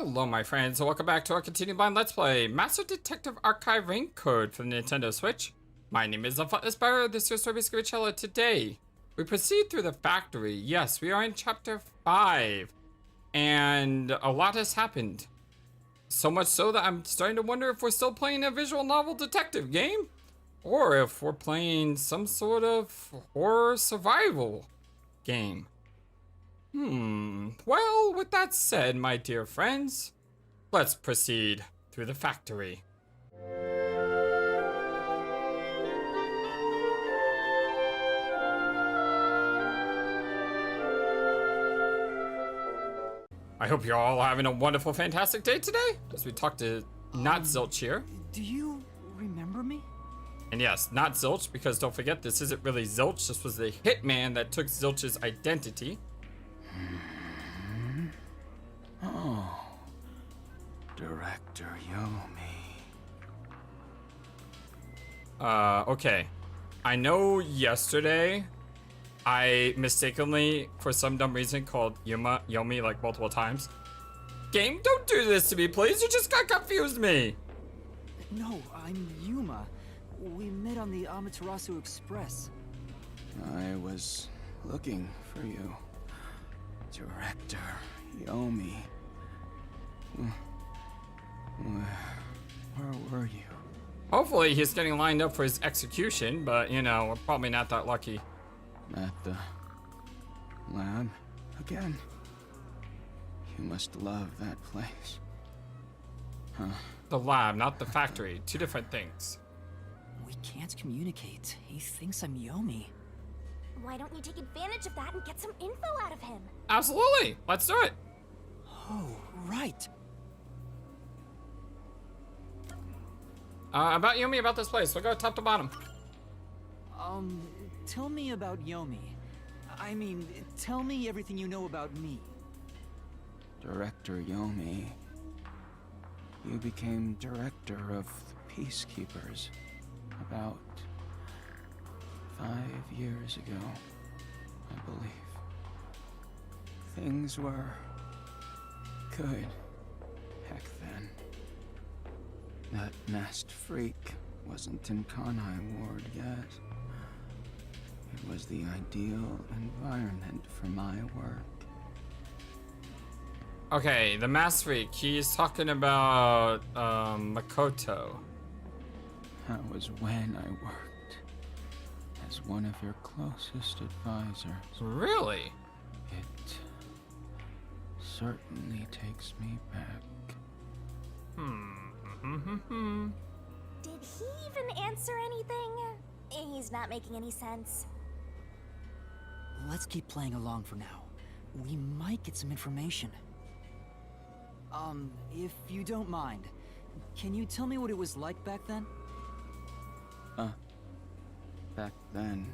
Hello my friends, and welcome back to our continued blind Let's Play Master Detective Archive Rank Code for the Nintendo Switch. My name is FlightlessBird, this is your Story Scovicella. Today, we proceed through the factory. Yes, we are in Chapter 5, and a lot has happened. So much so that I'm starting to wonder if we're still playing a visual novel detective game, or if we're playing some sort of horror survival game. Well, with that said, my dear friends, let's proceed through the factory. I hope you're all having a wonderful, fantastic day today, as we talk to not Zilch here. Do you remember me? And yes, not Zilch, because don't forget, this isn't really Zilch. This was the hitman that took Zilch's identity. Oh, Director Yumi. Okay. I know yesterday I mistakenly, for some dumb reason, called Yumi like multiple times. Game, don't do this to me, please. You just got confused me. No, I'm Yuma. We met on the Amaterasu Express. I was looking for you, Director Yumi. Where were you? Hopefully he's getting lined up for his execution, but you know, we're probably not that lucky. At the lab again? You must love that place. Huh? The lab, not the factory. Two different things. We can't communicate. He thinks I'm Yomi. Why don't you take advantage of that and get some info out of him? Absolutely. Let's do it. Oh, right. About Yumi, about this place. We'll go top to bottom. Tell me about Yomi. I mean, tell me everything you know about me. Director Yomi, you became director of the Peacekeepers about 5 years ago, I believe. Things were good back then. That masked freak wasn't in Kanai Ward yet. It was the ideal environment for my work. Okay, the mass freak. He's talking about Makoto. That was when I worked as one of your closest advisors. Really? It certainly takes me back. Did he even answer anything? He's not making any sense. Let's keep playing along for now. We might get some information. If you don't mind, can you tell me what it was like back then? Back then,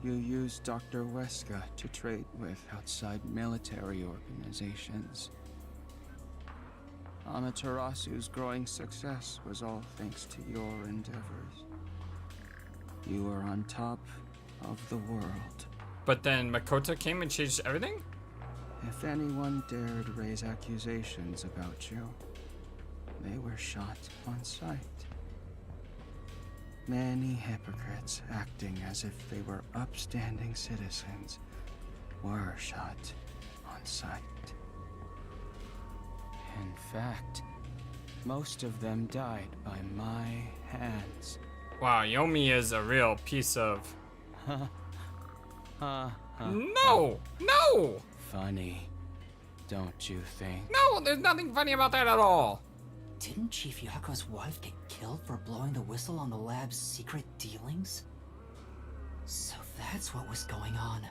you used Dr. Weska to trade with outside military organizations. Amaterasu's growing success was all thanks to your endeavors. You were on top of the world. But then Makoto came and changed everything? If anyone dared raise accusations about you, they were shot on sight. Many hypocrites acting as if they were upstanding citizens were shot on sight. In fact, most of them died by my hands. Wow, Yomi is a real piece of... No! No! Funny, don't you think? No, there's nothing funny about that at all. Didn't Chief Yako's wife get killed for blowing the whistle on the lab's secret dealings? So that's what was going on.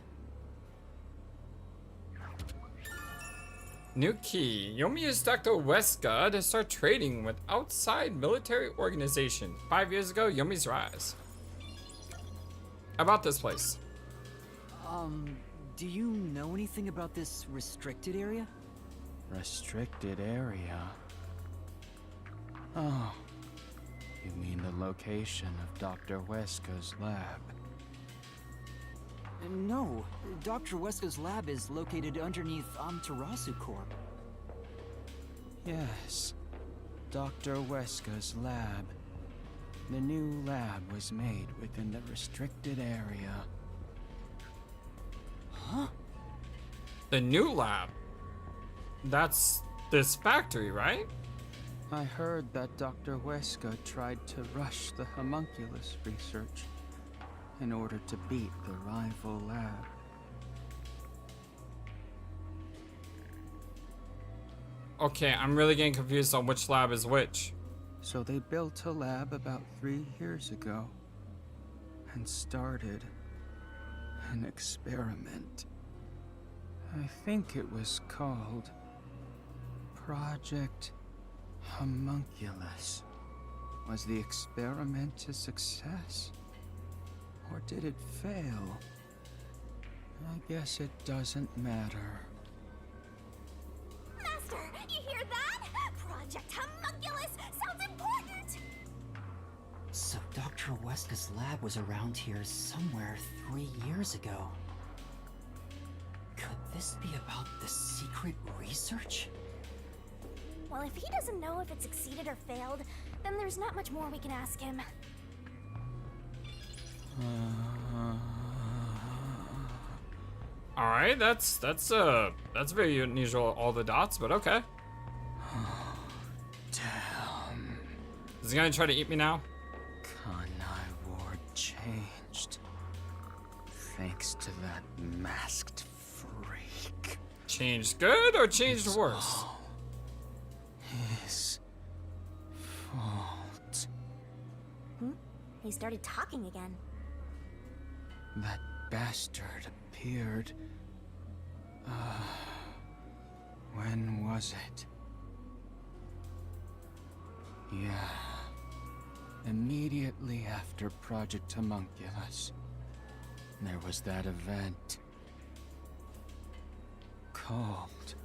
New key. Yomi used Dr. Weska to start trading with outside military organizations. 5 years ago, Yomi's rise. About this place. Do you know anything about this restricted area? Restricted area? Oh, you mean the location of Dr. Weska's lab? No, Dr. Weska's lab is located underneath Amaterasu Corp. Yes. Dr. Weska's lab. The new lab was made within the restricted area. Huh? The new lab? That's this factory, right? I heard that Dr. Weska tried to rush the homunculus research in order to beat the rival lab. Okay, I'm really getting confused on which lab is which. So they built a lab about 3 years ago and started an experiment. I think it was called Project Homunculus. Was the experiment a success? Or did it fail? I guess it doesn't matter. Master, you hear that? Project Homunculus sounds important! So Dr. Weska's lab was around here somewhere 3 years ago. Could this be about the secret research? Well, if he doesn't know if it succeeded or failed, then there's not much more we can ask him. All right, that's very unusual. All the dots, but okay. Damn. Is he gonna try to eat me now? Kanai Ward changed. Thanks to that masked freak. Changed good or changed It's worse? all his fault. He started talking again. That bastard appeared. When was it? Yeah. Immediately after Project Homunculus. There was that event. Called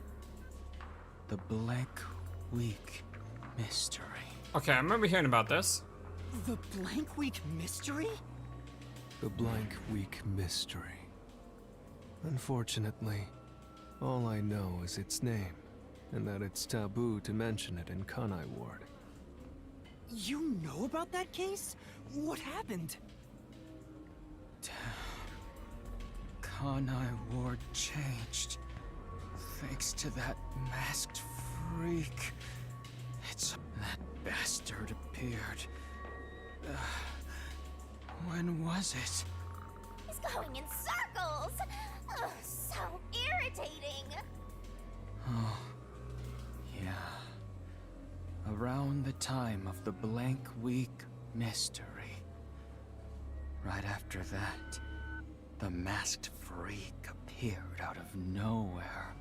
the Blank Week Mystery. Okay, I remember hearing about this. The Blank Week Mystery? The Blank Week Mystery. Unfortunately, all I know is its name, and that it's taboo to mention it in Kanai Ward. You know about that case? What happened? Kanai Ward changed. Thanks to that masked freak. That bastard appeared. When was it? He's going in circles! Ugh, so irritating! Oh, yeah. Around the time of the Blank Week Mystery. Right after that, the masked freak appeared out of nowhere.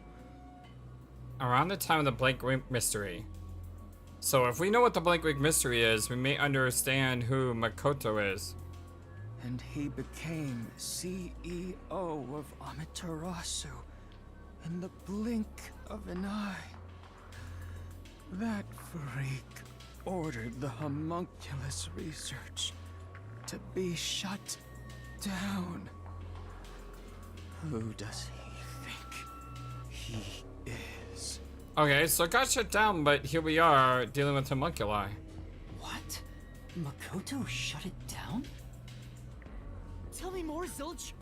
Around the time of the Blank Week Mystery. So if we know what the Blank Week Mystery is, we may understand who Makoto is. And he became CEO of Amaterasu in the blink of an eye. That freak ordered the homunculus research to be shut down. Who does he think he is? Okay, so it got shut down, but here we are dealing with homunculi. What? Makoto shut it down? Tell me more, Zilch!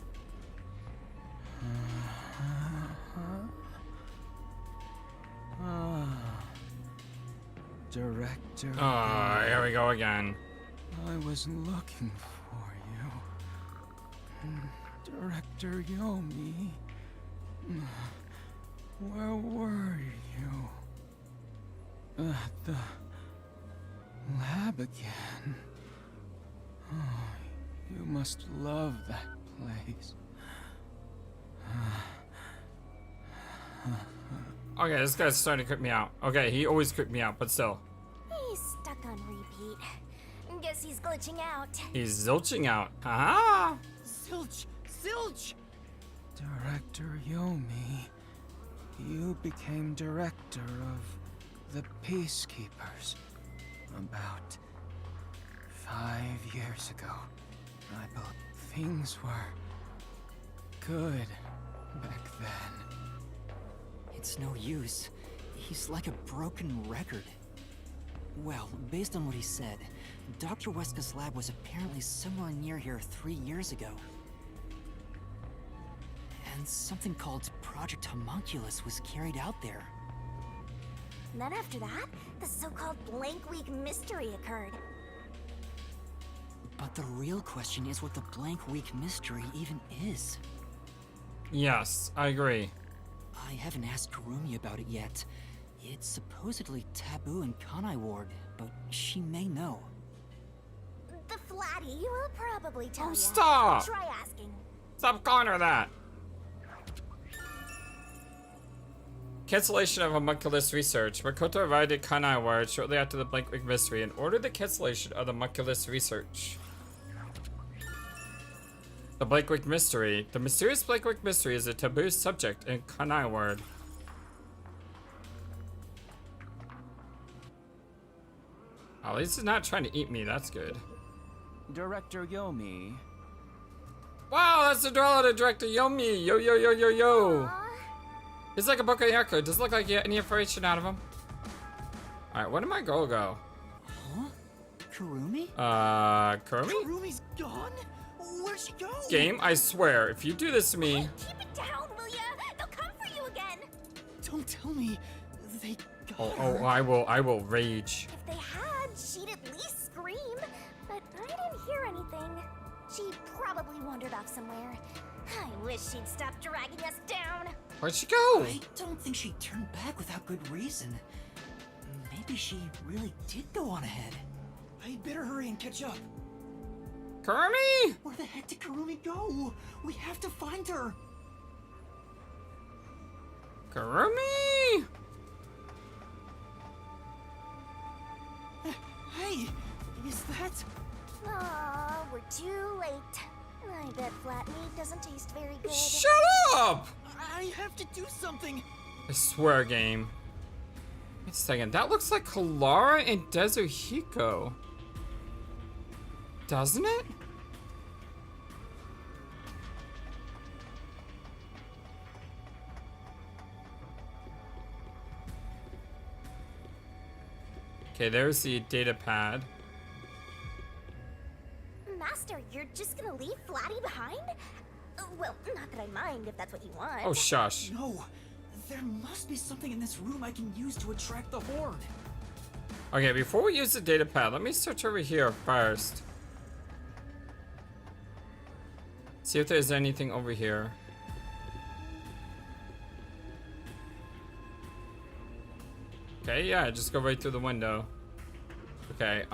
Director. Here we go again. I was looking for you. Director Yomi. Where were you? At the lab again. Oh, you must love that place. Okay, this guy's starting to creep me out. Okay, he always creeped me out, but still. He's stuck on repeat. Guess he's glitching out. He's zilching out. Haha! Zilch! Zilch! Director Yomi, you became director of the Peacekeepers about 5 years ago. I believe things were good back then. It's no use. He's like a broken record. Well, based on what he said, Dr. Weska's lab was apparently somewhere near here 3 years ago. And something called Project Homunculus was carried out there. And then after that, the so-called Blank Week mystery occurred. But the real question is what the Blank Week mystery even is. Yes, I agree. I haven't asked Kurumi about it yet. It's supposedly taboo in Kanai Ward, but she may know. The Flatty will probably tell Oh, you. stop! Try asking. Stop calling her that. Cancellation of homunculus research. Makoto arrived at Kanai Ward shortly after the Blank Week mystery and ordered the cancellation of the homunculus research. The Blank Week mystery. The mysterious Blank Week mystery is a taboo subject in Kanai Ward. At least he's not trying to eat me, that's good. Director Yomi. Wow, that's the director Yomi. Yo, yo, yo, yo, yo. Aw. He's like a book of Yaku. Doesn't look like you get any information out of him. Alright, where did my girl go? Huh? Kurumi? Kurumi? Kurumi's gone? Where'd she go? Game, I swear, if you do this to me. Keep it down, will ya? They'll come for you again. Don't tell me they got Oh, her. I will rage. If they had, she'd at least scream. But I didn't hear anything. She probably wandered off somewhere. I wish she'd stop dragging us down. Where'd she go? I don't think she turned back without good reason. Maybe she really did go on ahead. I'd better hurry and catch up. Kurumi? Where the heck did Kurumi go? We have to find her. Kurumi? Hey, is that... Aw, we're too late. I bet flat meat doesn't taste very good. Shut up! I have to do something. I swear, game. Wait a second, that looks like Kalara and Dezuhiko. Doesn't it? Okay, there's the data pad. Master, you're just gonna leave Flatty behind? Well, not that I mind if that's what you want. Oh, shush. No, there must be something in this room I can use to attract the horde. Okay, before we use the data pad, let me search over here first. See if there's anything over here. Okay, yeah, just go right through the window. Okay,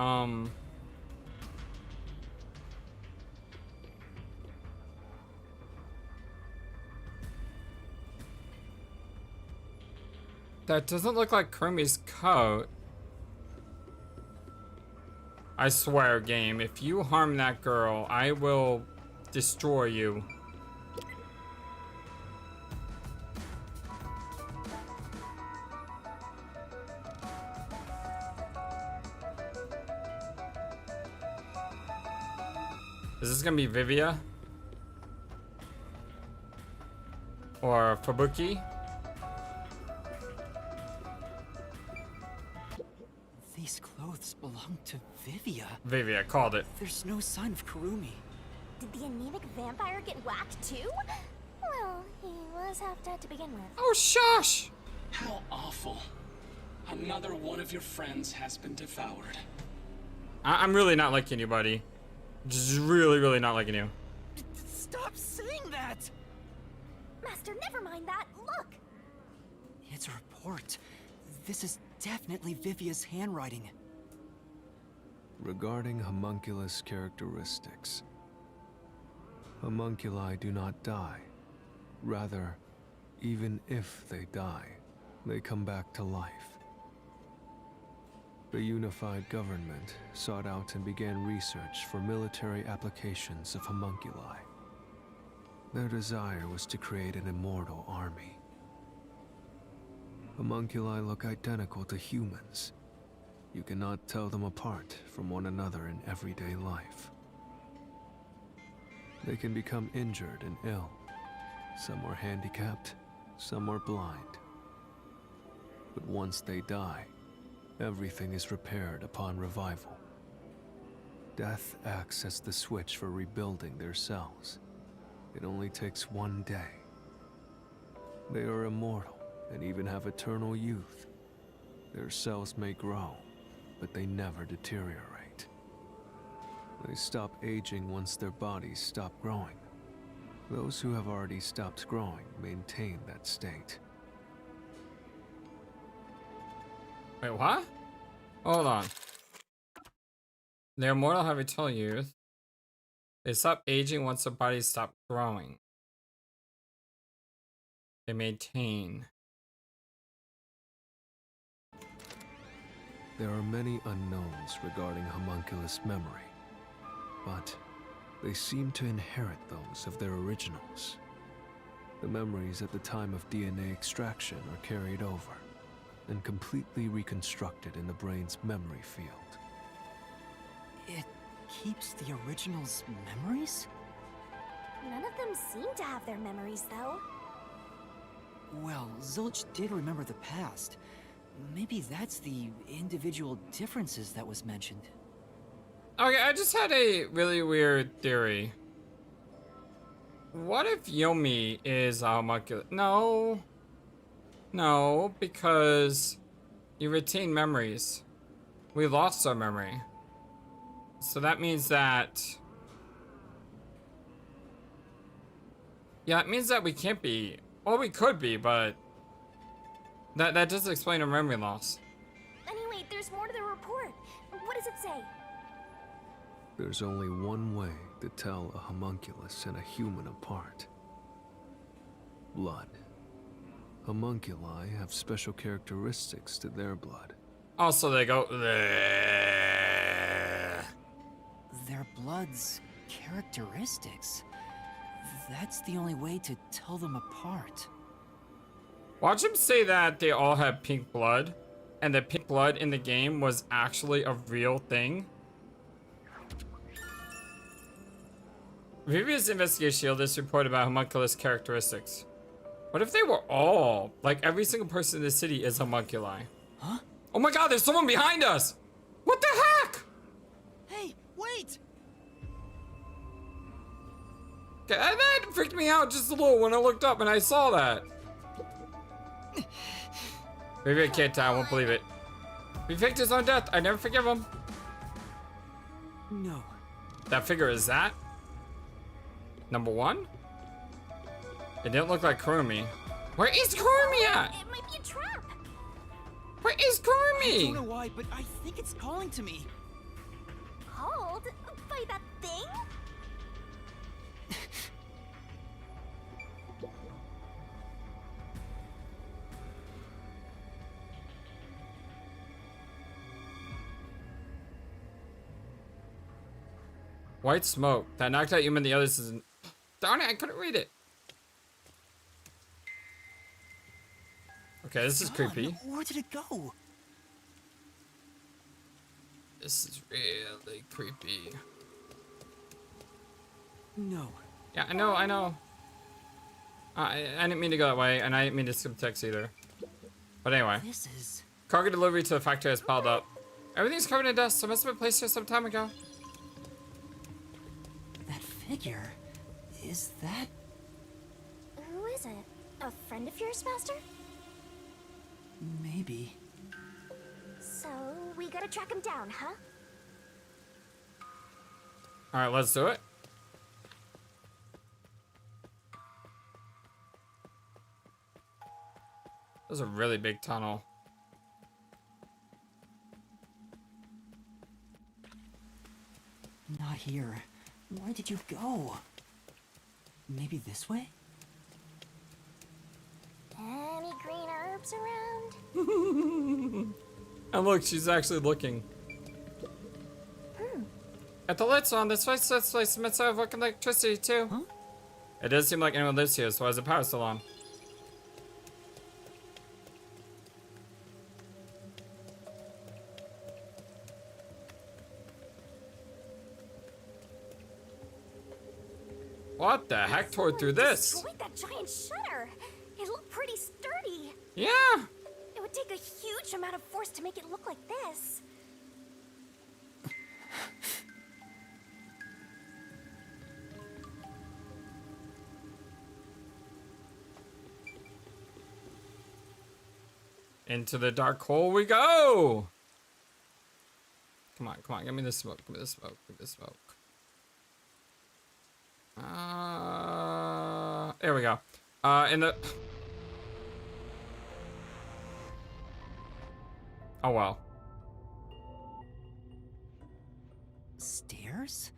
that doesn't look like Kurumi's coat. I swear, game, if you harm that girl, I will destroy you. Is this gonna be Vivia? Or Fubuki? These clothes belong to Vivia. Vivia, called it. There's no sign of Kurumi. Did the anemic vampire get whacked too? Well, he was half dead to begin with. Oh, shush! How awful. Another one of your friends has been devoured. I'm really not liking you, buddy. Just really, really not liking you. Stop saying that! Master, never mind that. Look! It's a report. This is definitely Vivia's handwriting. Regarding homunculus characteristics, homunculi do not die. Rather, even if they die, they come back to life. The unified government sought out and began research for military applications of homunculi. Their desire was to create an immortal army. Homunculi look identical to humans. You cannot tell them apart from one another in everyday life. They can become injured and ill. Some were handicapped, some were blind. but once they die, everything is repaired upon revival. Death acts as the switch for rebuilding their cells. It only takes one day. They are immortal and even have eternal youth. Their cells may grow, but they never deteriorate. They stop aging once their bodies stop growing. Those who have already stopped growing maintain that state. Wait, what? Hold on. They're immortal, have eternal youth. They stop aging once their bodies stop growing. They maintain. There are many unknowns regarding homunculus memory, but they seem to inherit those of their originals. The memories at the time of DNA extraction are carried over and completely reconstructed in the brain's memory field. It keeps the original's memories? None of them seem to have their memories, though. Well, Zilch did remember the past. Maybe that's the individual differences that was mentioned. Okay, I just had a really weird theory. What if Yumi is a homunculus? No. No, because you retain memories. We lost our memory. So that means that... Yeah, it means that we can't be... Well, we could be, but... That doesn't explain our memory loss. Anyway, there's more to the report. What does it say? There's only one way to tell a homunculus and a human apart. Blood. Homunculi have special characteristics to their blood. Also, they go... Their blood's characteristics. That's the only way to tell them apart. Watch him say that they all have pink blood, and the pink blood in the game was actually a real thing. Vivia's investigation yielded this report about homunculus characteristics. What if they were all, like every single person in the city is homunculi? Huh? Oh my god, there's someone behind us! What the heck? Hey, wait! Okay, that freaked me out just a little when I looked up and I saw that. Maybe I can't die, I won't believe it. He faked his own death, I never forgive him. No. That figure is that? Number one? It didn't look like Kurumi. Where is Kurumi at? It might be a trap. Where is I don't know Kurumi? why, but I think it's calling to me. Called? By that thing? White smoke. That knocked out Yuma and the others isn't... Darn it, I couldn't read it. Okay, this is creepy. Where did it go? This is really creepy. No. Yeah, I know. I didn't mean to go that way, and I didn't mean to skip text either. But anyway. This is... Cargo delivery to the factory has piled up. Everything's covered in dust, so it must have been placed here some time ago. That figure... Is that... Who is it? A friend of yours, Master? Maybe. So, we gotta track him down, huh? Alright, let's do it. There's a really big tunnel. Not here. Where did you go? Maybe this way? Any green herbs around? And look, she's actually looking. At the lights on, this place meant to have working electricity too. Huh? It doesn't seem like anyone lives here, so why is the power still on? What the heck tore through this? Destroyed that giant shutter. It looked pretty sturdy. Yeah. It would take take a huge amount of force to make it look like this. Into the dark hole we go! Come on, give me the smoke, give me the smoke, give me the smoke. There we go. In the... Oh well. Stairs?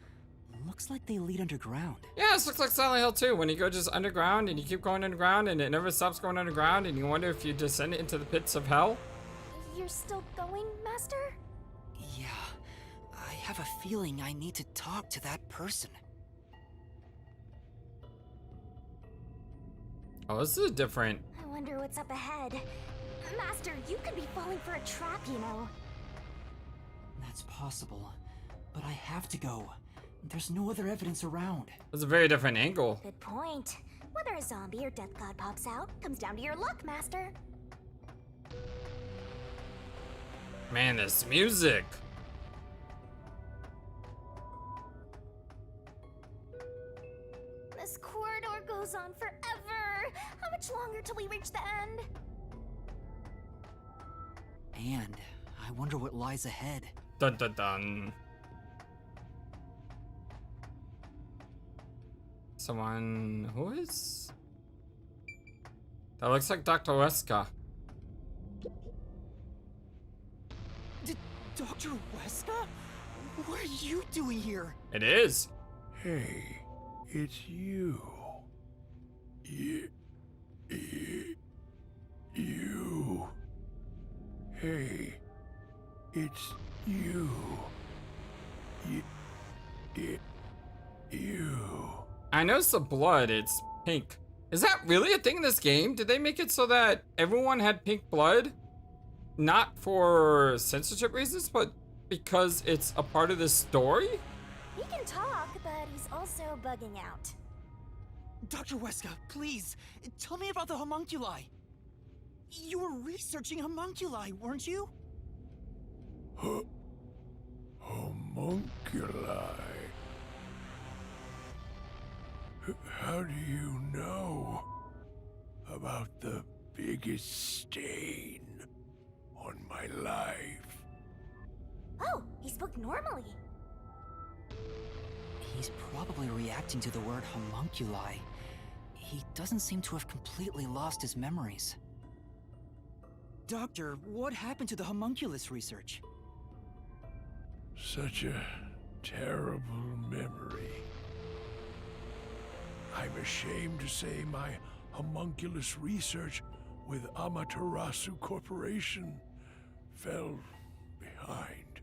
Looks like they lead underground. Yeah, this looks like Silent Hill 2, when you go just underground and you keep going underground and it never stops going underground and you wonder if you descend into the pits of hell. You're still going, Master? Yeah, I have a feeling I need to talk to that person. Oh, this is different. I wonder what's up ahead. Master, you could be falling for a trap, you know. That's possible, but I have to go. There's no other evidence around. That's a very different angle. Good point. Whether a zombie or death god pops out comes down to your luck, Master. Man, this music. This corridor goes on forever. How much longer till we reach the end? And I wonder what lies ahead. Dun dun dun. Someone... Who is? That looks like Dr. Weska. Dr. Weska? What are you doing here? It is. Hey, it's you. You. Hey, it's you. You. I noticed the blood, it's pink. Is that really a thing in this game? Did they make it so that everyone had pink blood? Not for censorship reasons, but because it's a part of the story? He can talk, but he's also bugging out. Dr. Weska, please, tell me about the homunculi. You were researching homunculi, weren't you? Homunculi. How do you know about the biggest stain on my life? Oh, he spoke normally. He's probably reacting to the word homunculi. He doesn't seem to have completely lost his memories. Doctor, what happened to the homunculus research? Such a terrible memory. I'm ashamed to say my homunculus research with Amaterasu Corporation fell behind.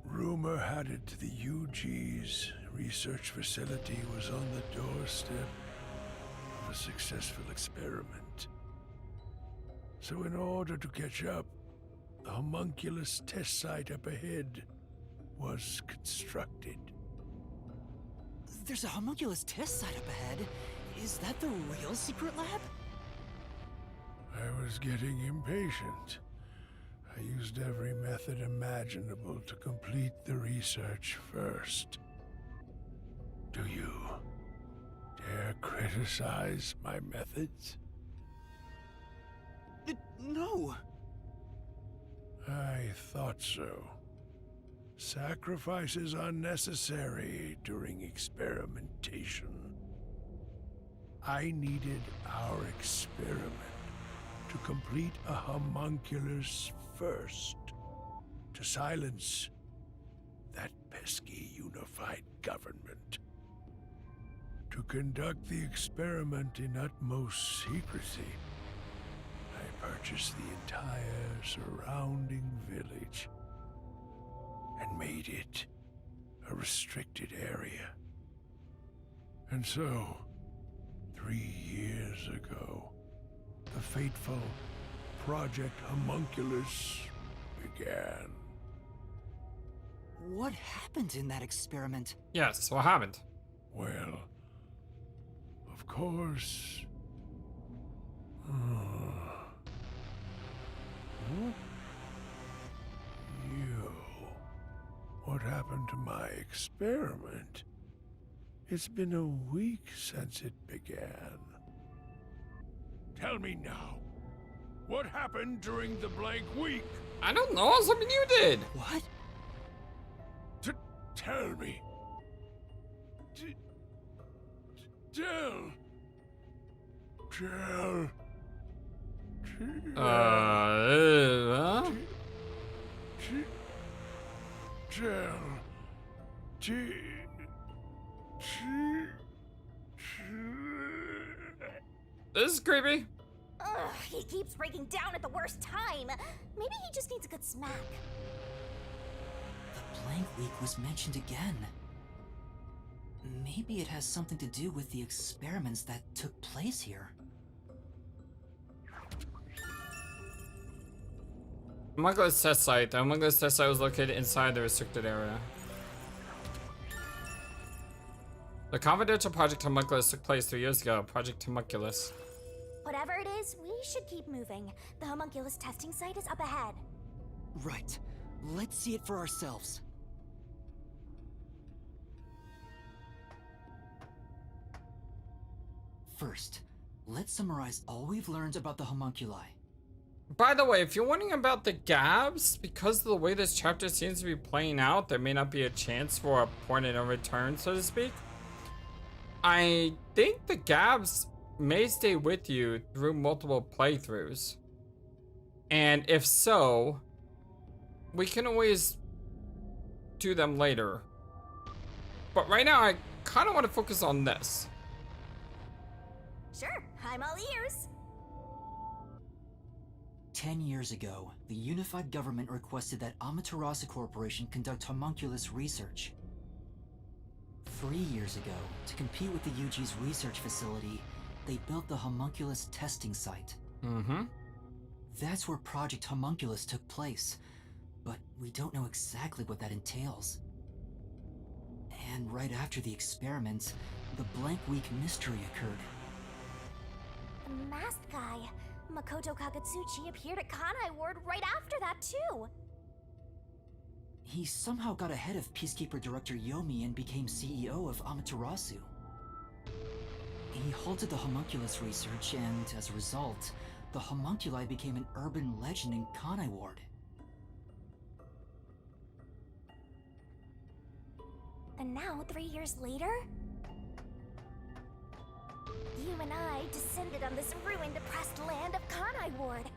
Rumor had it the UG's research facility was on the doorstep of a successful experiment. So in order to catch up, the homunculus test site up ahead was constructed. There's a homunculus test site up ahead. Is that the real secret lab? I was getting impatient. I used every method imaginable to complete the research first. Do you dare criticize my methods? No. I thought so. Sacrifices are necessary during experimentation. I needed our experiment to complete a homunculus first, to silence that pesky unified government. To conduct the experiment in utmost secrecy, I purchased the entire surrounding village and made it a restricted area. And so, 3 years ago, the fateful Project Homunculus began. What happened in that experiment? Yes, what happened? Well, of course, You. What happened to my experiment? It's been a week since it began. Tell me now. What happened during the blank week? I don't know. Something you did. What? Tell me. Tell. Huh? This is creepy. Ugh, he keeps breaking down at the worst time. Maybe he just needs a good smack. The blank week was mentioned again. Maybe it has something to do with the experiments that took place here. Homunculus test site. The homunculus test site was located inside the restricted area. The confidential Project Homunculus took place 3 years ago. Project Homunculus. Whatever it is, we should keep moving. The homunculus testing site is up ahead. Right. Let's see it for ourselves. First, let's summarize all we've learned about the homunculi. By the way, if you're wondering about the Gabs, because of the way this chapter seems to be playing out, there may not be a chance for a point of no return, so to speak. I think the Gabs may stay with you through multiple playthroughs. And if so, we can always do them later. But right now, I kind of want to focus on this. Sure, I'm all ears. 10 years ago, the unified government requested that Amaterasu Corporation conduct homunculus research. 3 years ago, to compete with the UG's research facility, they built the homunculus testing site. That's where Project Homunculus took place, but we don't know exactly what that entails. And right after the experiments, the blank week mystery occurred. The masked guy, Makoto Kagetsuchi, appeared at Kanai Ward right after that, too. He somehow got ahead of Peacekeeper Director Yomi and became CEO of Amaterasu. He halted the homunculus research, and as a result, the homunculi became an urban legend in Kanai Ward. And now, 3 years later, you and I descended on this ruined, oppressed land of Kanai Ward.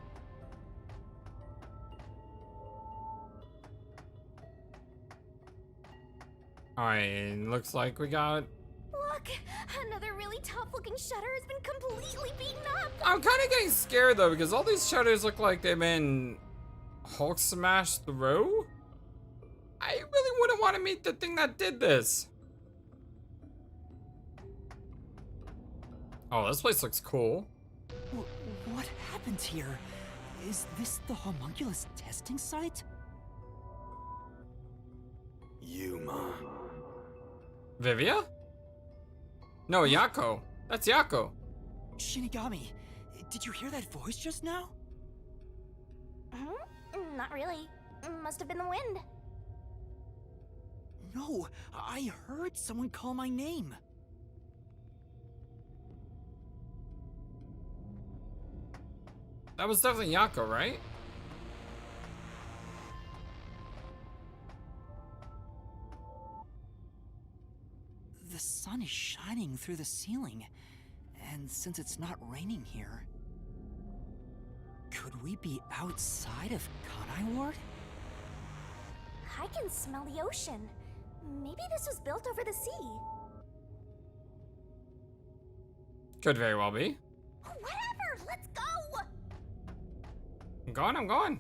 Alright, looks like we got... Look, another really tough-looking shutter has been completely beaten up. I'm kind of getting scared though, because all these shutters look like they've been Hulk smashed through. I really wouldn't want to meet the thing that did this. Oh, this place looks cool. What happened here? Is this the homunculus testing site? Yuma. Vivia? No, Yako. That's Yako. Shinigami, did you hear that voice just now? Not really. Must have been the wind. No, I heard someone call my name. That was definitely Yako, right? The sun is shining through the ceiling, and since it's not raining here, could we be outside of Kanai Ward? I can smell the ocean. Maybe this was built over the sea. Could very well be. Whatever, let's go! I'm going.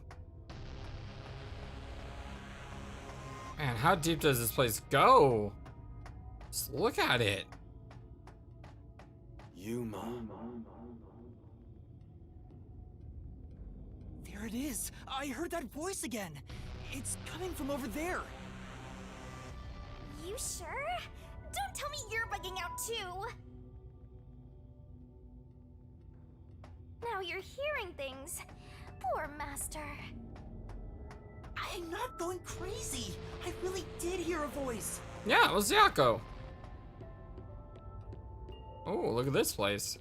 Man, how deep does this place go? Just look at it. Yuma. There it is! I heard that voice again! It's coming from over there! You sure? Don't tell me you're bugging out too! Now you're hearing things. Poor Master. I'm not going crazy. I really did hear a voice. Yeah, it was Yako. Oh, look at this place.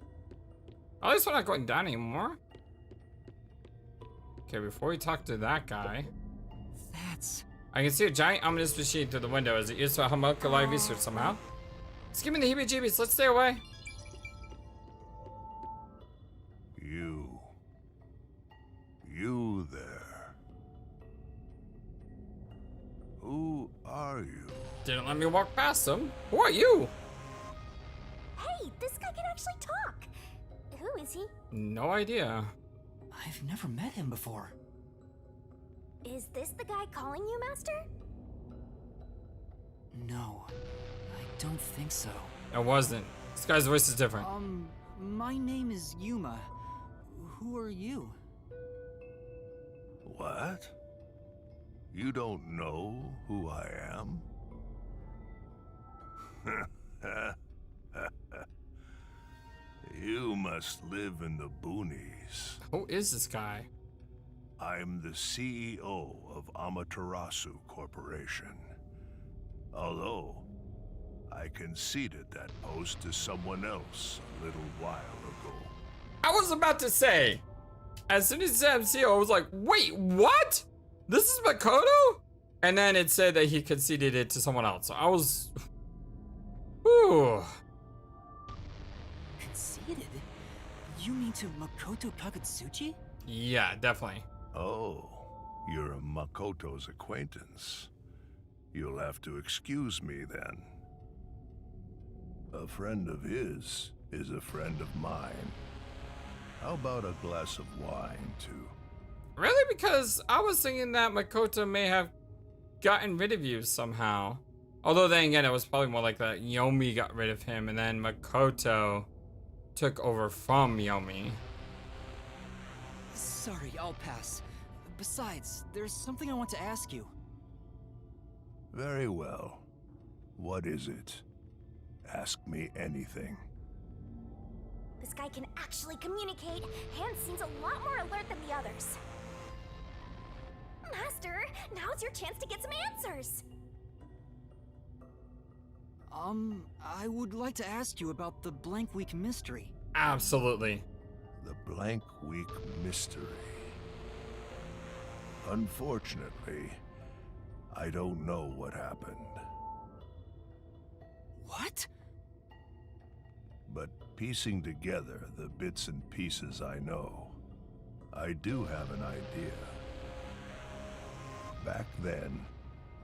At least we're not going down anymore. Okay, before we talk to that guy, That's... I can see a giant ominous machine through the window. Is it used to homunculi research somehow? It's giving me the heebie-jeebies. Let's stay away. You there. Who are you? Didn't let me walk past him. Who are you? Hey, this guy can actually talk. Who is he? No idea. I've never met him before. Is this the guy calling you, Master? No, I don't think so. It wasn't. This guy's voice is different. My name is Yuma. Who are you? What? You don't know who I am? You must live in the boonies. Who is this guy? I'm the CEO of Amaterasu Corporation. Although, I conceded that post to someone else a little while ago. I was about to say, as soon as it said MCO, I was like, wait, what? This is Makoto? And then it said that he conceded it to someone else. So I was, whew. Conceded? You mean to Makoto Kagutsuchi? Yeah, definitely. Oh, you're Makoto's acquaintance. You'll have to excuse me then. A friend of his is a friend of mine. How about a glass of wine, too? Really? Because I was thinking that Makoto may have gotten rid of you somehow. Although then again, it was probably more like that Yomi got rid of him and then Makoto took over from Yomi. Sorry, I'll pass. Besides, there's something I want to ask you. Very well. What is it? Ask me anything. This guy can actually communicate and seems a lot more alert than the others. Master, now's your chance to get some answers. I would like to ask you about the Blank Week mystery. Absolutely. The Blank Week mystery. Unfortunately, I don't know what happened. What? But piecing together the bits and pieces I know, I do have an idea. Back then,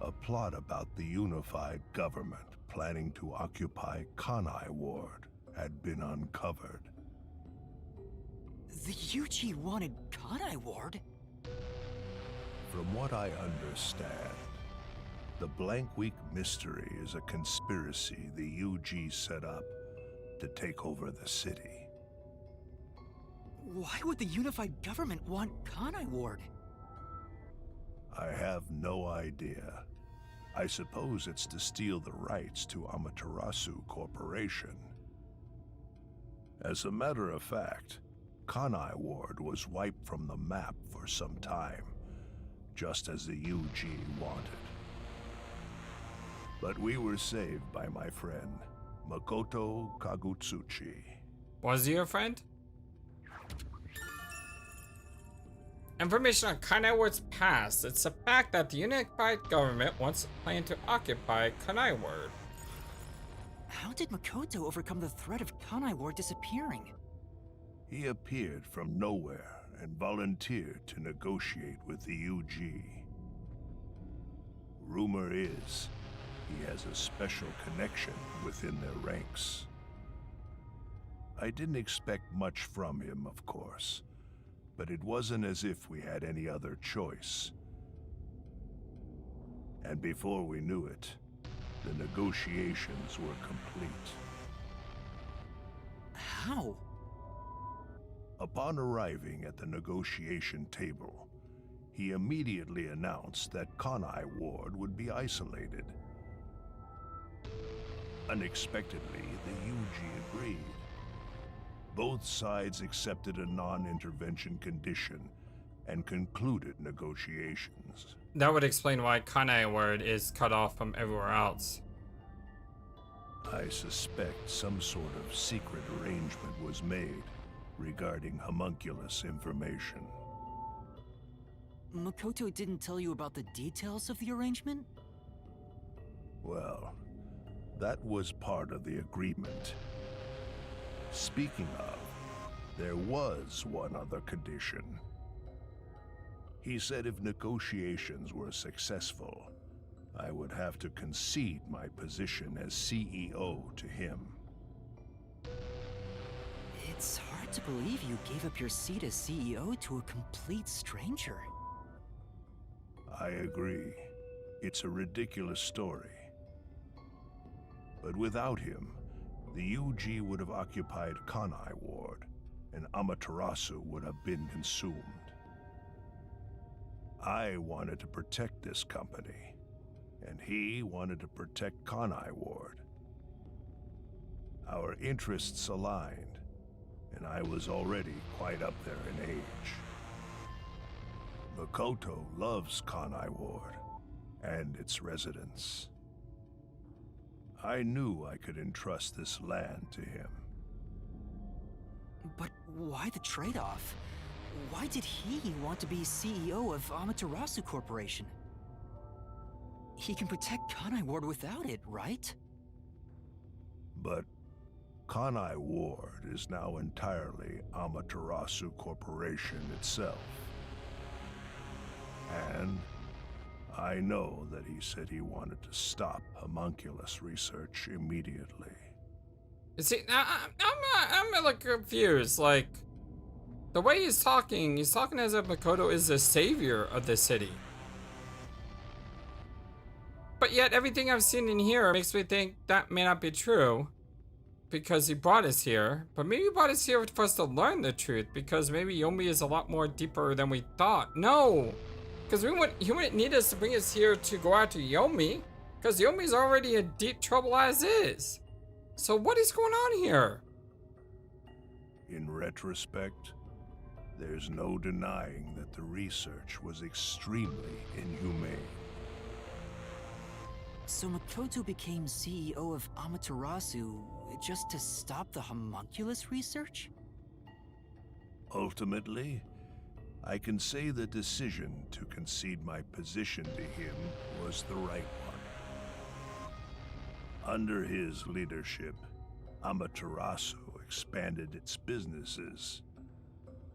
a plot about the unified government planning to occupy Kanai Ward had been uncovered. The UG wanted Kanai Ward? From what I understand, the Blank Week mystery is a conspiracy the UG set up to take over the city. Why would the unified government want Kanai Ward? I have no idea. I suppose it's to steal the rights to Amaterasu Corporation. As a matter of fact, Kanai Ward was wiped from the map for some time, just as the UG wanted. But we were saved by my friend, Makoto Kagutsuchi. Was he your friend? Information on Kanai Ward's past. It's the fact that the unified government once planned to occupy Kanai Ward. How did Makoto overcome the threat of Kanai Ward disappearing? He appeared from nowhere and volunteered to negotiate with the UG. Rumor is, he has a special connection within their ranks. I didn't expect much from him, of course, but it wasn't as if we had any other choice. And before we knew it, the negotiations were complete. How? Upon arriving at the negotiation table, he immediately announced that Kanai Ward would be isolated. Unexpectedly, the UG agreed. Both sides accepted a non-intervention condition and concluded negotiations. That would explain why Kanai word is cut off from everywhere else. I suspect some sort of secret arrangement was made regarding homunculus information. Makoto didn't tell you about the details of the arrangement? Well, that was part of the agreement. Speaking of, there was one other condition. He said if negotiations were successful, I would have to concede my position as CEO to him. It's hard to believe you gave up your seat as CEO to a complete stranger. I agree. It's a ridiculous story. But without him, the UG would have occupied Kanai Ward, and Amaterasu would have been consumed. I wanted to protect this company, and he wanted to protect Kanai Ward. Our interests aligned, and I was already quite up there in age. Makoto loves Kanai Ward and its residents. I knew I could entrust this land to him. But why the trade-off? Why did he want to be CEO of Amaterasu Corporation? He can protect Kanai Ward without it, right? But Kanai Ward is now entirely Amaterasu Corporation itself. And I know that he said he wanted to stop homunculus research immediately. You see, I'm a little confused. Like, the way he's talking as if Makoto is the savior of the city. But yet, everything I've seen in here makes me think that may not be true. Because he brought us here. But maybe he brought us here for us to learn the truth. Because maybe Yomi is a lot more deeper than we thought. No! Because he wouldn't need us to bring us here to go after Yomi. Because Yomi's already in deep trouble as is. So what is going on here? In retrospect, there's no denying that the research was extremely inhumane. So Makoto became CEO of Amaterasu just to stop the homunculus research? Ultimately, I can say the decision to concede my position to him was the right one. Under his leadership, Amaterasu expanded its businesses.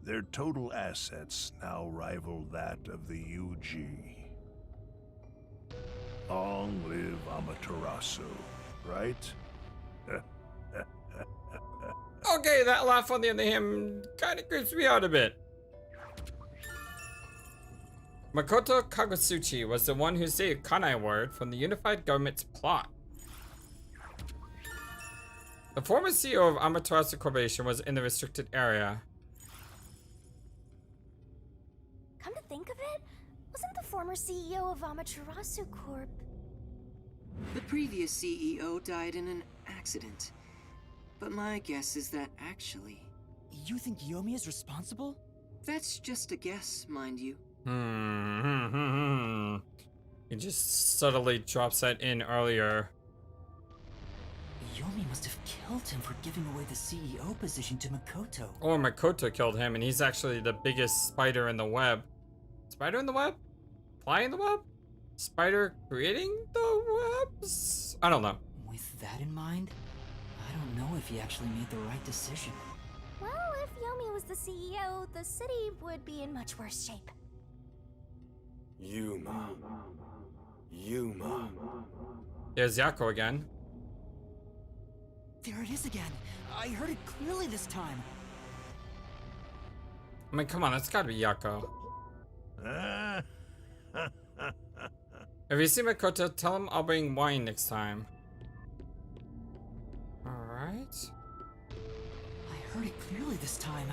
Their total assets now rival that of the UG. Long live Amaterasu, right? Okay, that laugh on the end of him kind of creeps me out a bit. Makoto Kagutsuchi was the one who saved Kanai Ward from the unified government's plot. The former CEO of Amaterasu Corporation was in the restricted area. Come to think of it, wasn't the former CEO of Amaterasu Corp? The previous CEO died in an accident. But my guess is that actually... You think Yomi is responsible? That's just a guess, mind you. He just subtly drops that in earlier. Yomi must have killed him for giving away the CEO position to Makoto. Or Makoto killed him, and he's actually the biggest spider in the web. Spider in the web? Fly in the web? Spider creating the webs? I don't know. With that in mind, I don't know if he actually made the right decision. Well, if Yomi was the CEO, the city would be in much worse shape. Yuma. There's Yako again. There it is again. I heard it clearly this time. I mean, come on, that's gotta be Yako. If you see Makoto, tell him I'll bring wine next time. Alright. I heard it clearly this time.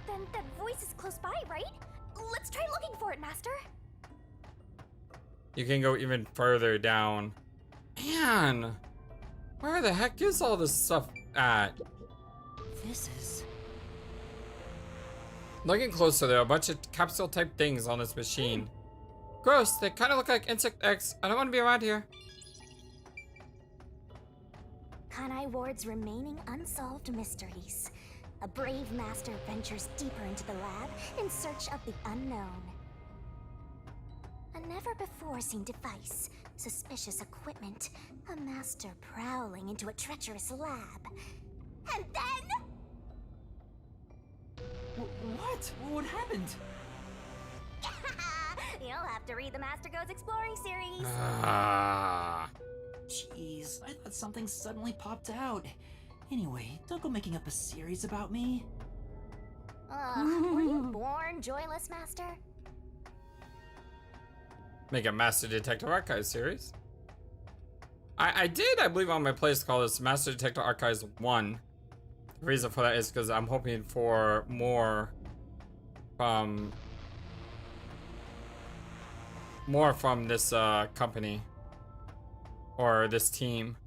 Then that voice is close by, right? Let's try looking for it, Master. You can go even further down. Man! Where the heck is all this stuff at? This is... Looking closer, there are a bunch of capsule-type things on this machine. Gross, they kind of look like insect eggs. I don't want to be around here. Kanai Ward's remaining unsolved mysteries. A brave master ventures deeper into the lab in search of the unknown. A never-before-seen device, suspicious equipment, a master prowling into a treacherous lab. And then... What? What happened? You'll have to read the Master Goes Exploring series. Jeez, I thought something suddenly popped out. Anyway, don't go making up a series about me. Were you born joyless, Master? Make a Master Detective Archives series. I did, I believe, on my playlist call this Master Detective Archives 1. The reason for that is because I'm hoping for more from this company or this team.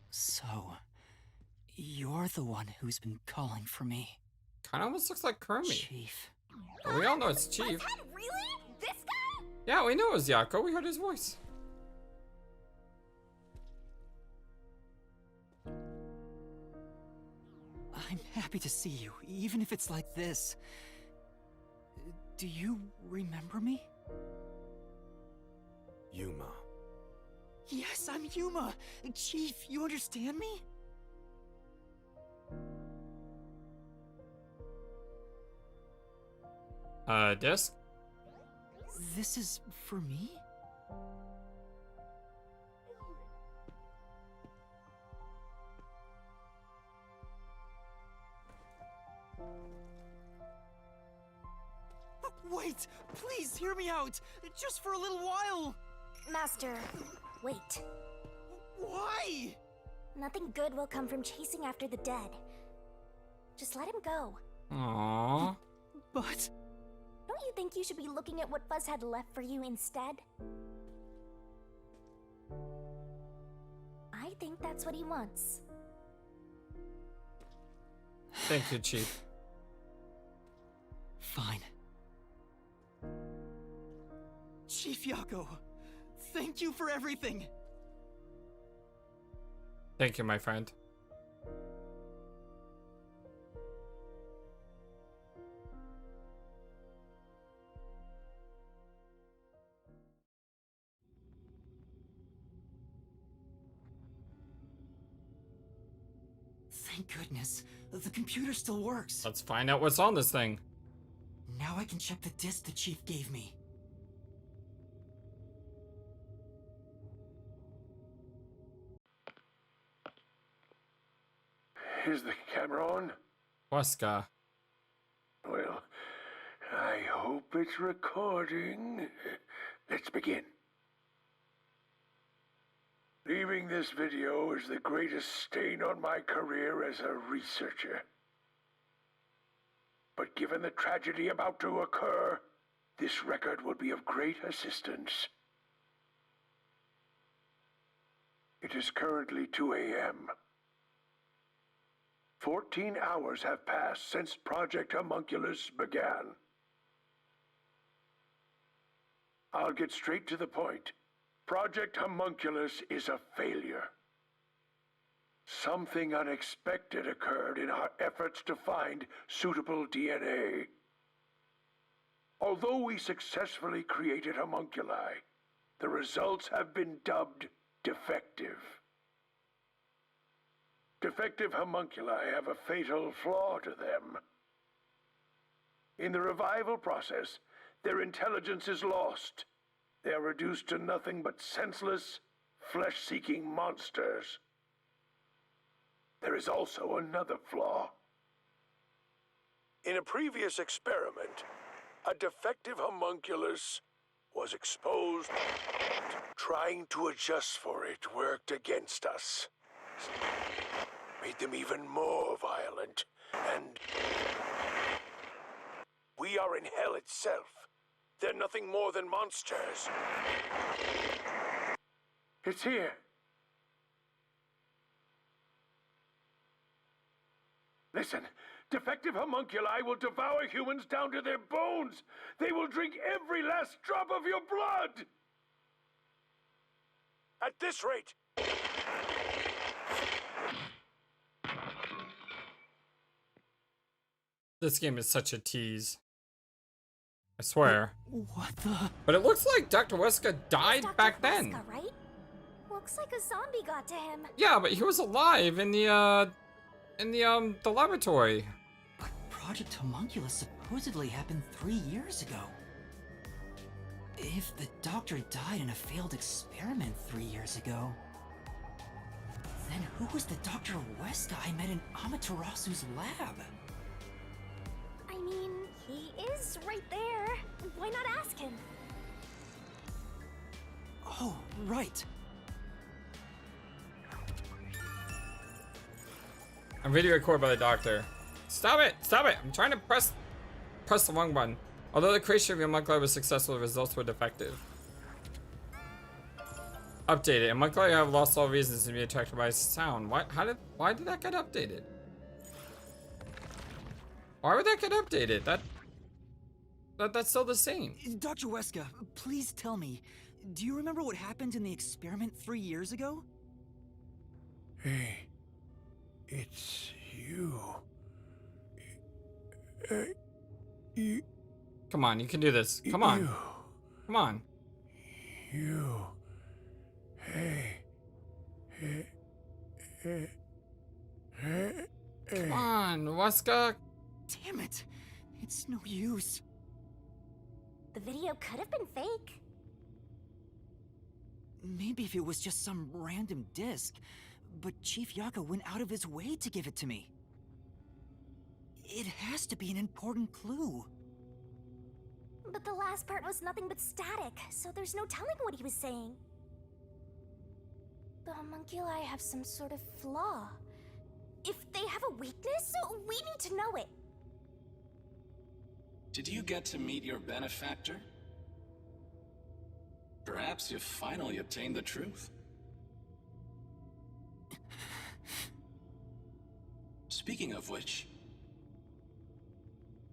So, you're the one who's been calling for me. Kind of almost looks like Kurumi. Chief. But we all know it's Chief. Was that really? This guy? Yeah, we knew it was Yako. We heard his voice. I'm happy to see you, even if it's like this. Do you remember me? Yuma. Yes, I'm Yuma! Chief, you understand me? Disc? This is for me? Wait! Please hear me out! Just for a little while! Master, wait. Why? Nothing good will come from chasing after the dead. Just let him go. Aww. But... Don't you think you should be looking at what Fuzz had left for you instead? I think that's what he wants. Thank you, Chief. Fine. Chief Yako, thank you for everything! Thank you, my friend. Thank goodness, the computer still works. Let's find out what's on this thing. Now I can check the disc the Chief gave me. Is the camera on? Weska. Well, I hope it's recording. Let's begin. Leaving this video is the greatest stain on my career as a researcher. But given the tragedy about to occur, this record will be of great assistance. It is currently 2 a.m. 14 hours have passed since Project Homunculus began. I'll get straight to the point. Project Homunculus is a failure. Something unexpected occurred in our efforts to find suitable DNA. Although we successfully created homunculi, the results have been dubbed defective. Defective homunculi have a fatal flaw to them. In the revival process, their intelligence is lost. They are reduced to nothing but senseless, flesh-seeking monsters. There is also another flaw. In a previous experiment, a defective homunculus was exposed. Trying to adjust for it worked against us. Made them even more violent, and we are in hell itself. They're nothing more than monsters. It's here. Listen, defective homunculi will devour humans down to their bones. They will drink every last drop of your blood. At this rate. This game is such a tease. I swear. What the? But it looks like Dr. Wesker died Dr. back then. Wesker, right? Looks like a zombie got to him. Yeah, but he was alive in the laboratory. But Project Homunculus supposedly happened 3 years ago. If the doctor died in a failed experiment 3 years ago, then who was the Dr. Wesker I met in Amaterasu's lab? I mean, he is right there. Why not ask him? Oh, right. I'm video recorded by the doctor. Stop it! Stop it! I'm trying to press the wrong button. Although the creation of your homunculi was successful, the results were defective. Updated. Homunculi have lost all reasons to be attracted by sound. Why did that get updated? Why would that get updated? That's still the same. Dr. Wesker, please tell me, do you remember what happened in the experiment 3 years ago? Hey, it's you. You. Come on, you can do this. Come on. Come on. You. Hey. Come on, Wesker. Damn it! It's no use. The video could have been fake. Maybe if it was just some random disc, but Chief Yaka went out of his way to give it to me. It has to be an important clue. But the last part was nothing but static, so there's no telling what he was saying. The homunculi have some sort of flaw. If they have a weakness, we need to know it. Did you get to meet your benefactor? Perhaps you've finally obtained the truth. Speaking of which,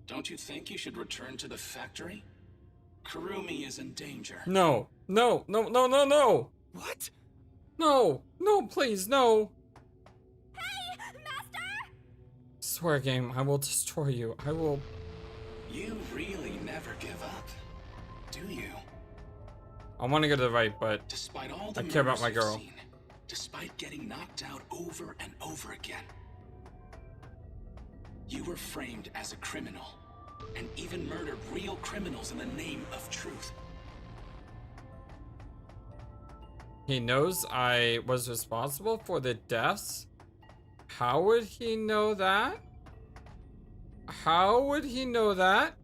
don't you think you should return to the factory? Kurumi is in danger. No. No. No. No. No. No. What? No. No. Please. No. Hey, Master! Swear game. I will destroy you. I will. You really never give up, do you? I want to go to the right, but Despite all the I care about murders my you've girl. seen, despite getting knocked out over and over again, you were framed as a criminal, and even murdered real criminals in the name of truth. He knows I was responsible for the deaths. How would he know that? How would he know that?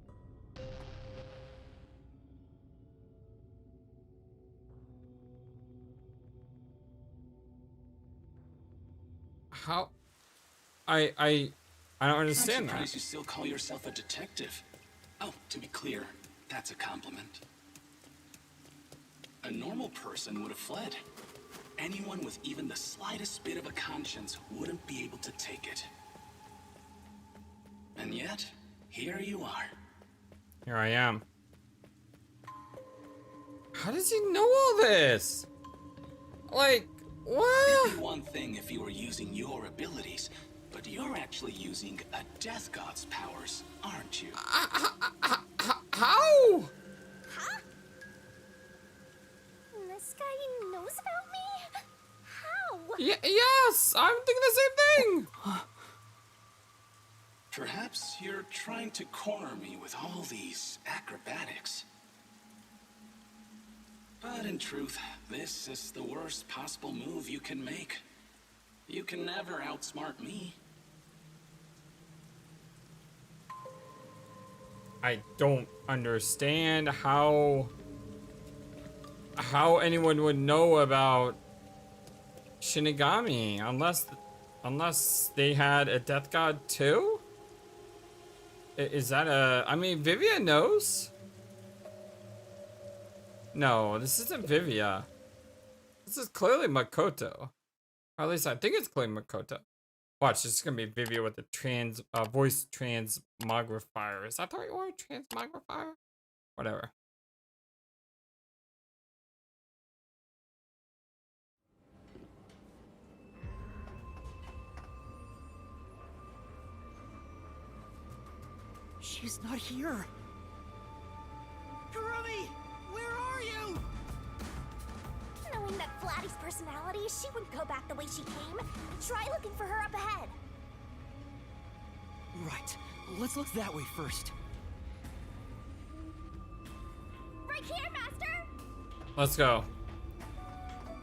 How? I don't understand I'm that. surprised you still call yourself a detective. Oh, to be clear, that's a compliment. A normal person would have fled. Anyone with even the slightest bit of a conscience wouldn't be able to take it. And yet, here you are. Here I am. How does he know all this? Like, what? It'd be one thing if you were using your abilities, but you're actually using a Death God's powers, aren't you? How? Huh? This guy knows about me? How? Yes, I'm thinking the same thing. Perhaps you're trying to corner me with all these acrobatics. But in truth, this is the worst possible move you can make. You can never outsmart me. I don't understand how anyone would know about Shinigami unless they had a Death God too? Is that a... I mean, Vivia knows? No, this isn't Vivia. This is clearly Makoto. Or at least I think it's clearly Makoto. Watch, this is gonna be Vivia with the voice transmogrifier. Is that the right word? Transmogrifier? Whatever. She's not here. Kurumi, where are you? Knowing that Flatty's personality, she wouldn't go back the way she came. Try looking for her up ahead. Right. Let's look that way first. Right here, Master! Let's go.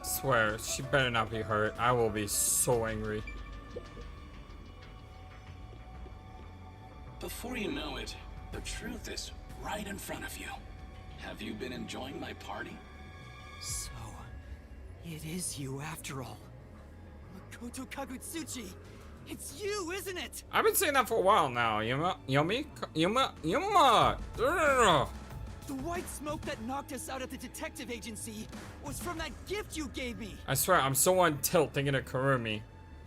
Swear, she better not be hurt. I will be so angry. Before you know it, the truth is right in front of you. Have you been enjoying my party? So, it is you after all. Makoto Kagutsuchi! It's you, isn't it? I've been saying that for a while now. Yuma. The white smoke that knocked us out at the detective agency was from that gift you gave me. I swear, I'm so on tilt thinking of Kurumi.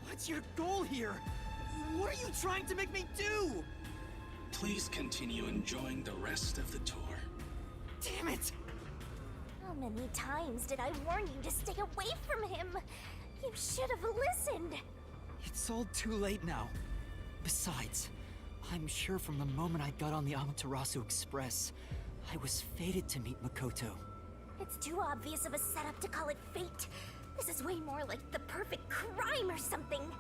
What's your goal here? What are you trying to make me do? Please continue enjoying the rest of the tour. Damn it! How many times did I warn you to stay away from him? You should have listened. It's all too late now. Besides, I'm sure from the moment I got on the Amaterasu Express, I was fated to meet Makoto. It's too obvious of a setup to call it fate. This is way more like the perfect crime or something.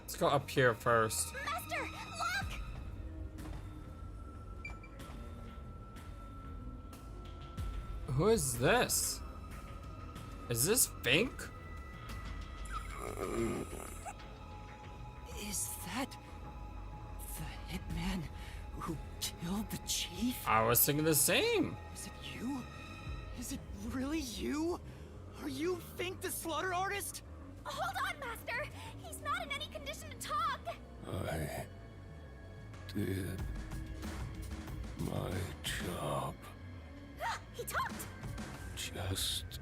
Let's go up here first. Master, look! Who is this? Is this Fink? Is that the hitman who killed the chief? I was thinking the same. Is it you? Is it really you? Are you Fink the slaughter artist? Hold on, Master! He's not in any condition to talk! I did my job. He talked! Just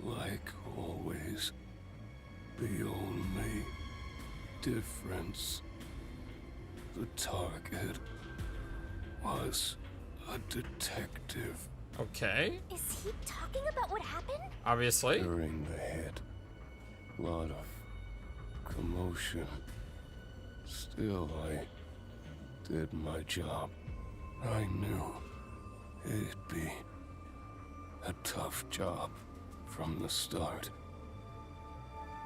like always. The only difference, the target was a detective. Okay. Is he talking about what happened? Obviously. During the hit, lot of commotion. Still, I did my job. I knew it'd be a tough job from the start.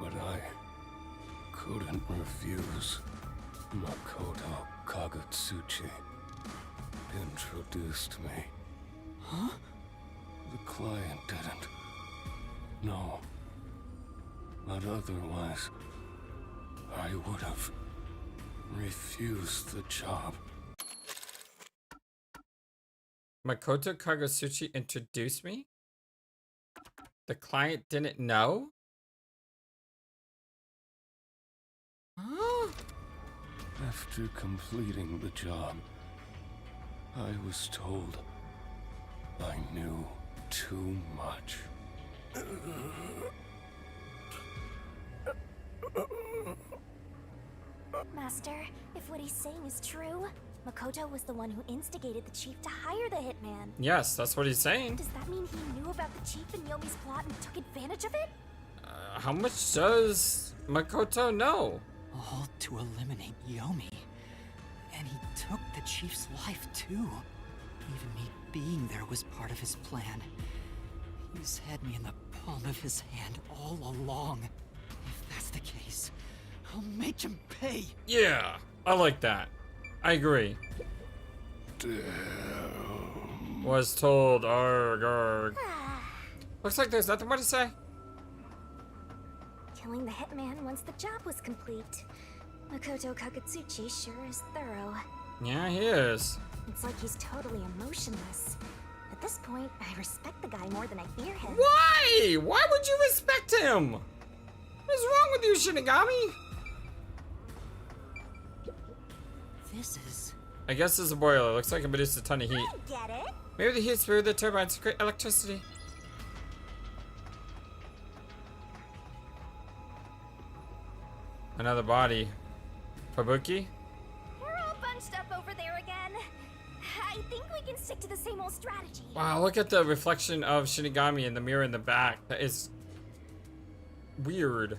But I couldn't refuse. Makoto Kagutsuchi introduced me. Huh? The client didn't. No. But otherwise, I would have refused the job. Makoto Kagutsuchi introduced me? The client didn't know? Huh? After completing the job, I was told I knew too much. Master, if what he's saying is true, Makoto was the one who instigated the chief to hire the hitman. Yes, that's what he's saying. Does that mean he knew about the chief and Yomi's plot and took advantage of it? How much does Makoto know? All to eliminate Yomi. And he took the chief's life too. Even me being there was part of his plan. He's had me in the palm of his hand all along. If that's the case, I'll make him pay. Yeah, I like that. I agree. Damn. Was told, arg, arg. Looks like there's nothing more to say. Killing the hitman once the job was complete. Makoto Kagutsuchi sure is thorough. Yeah, he is. It's like he's totally emotionless. At this point, I respect the guy more than I fear him. Why? Why would you respect him? What's wrong with you, Shinigami? this is... I guess it's a boiler. Looks like it produced a ton of heat. I get it. Maybe the heat's through the turbines to create electricity. Another body. Fubuki? We're all bunched up over there again. I think we can stick to the same old strategy. Wow, look at the reflection of Shinigami in the mirror in the back. That is weird.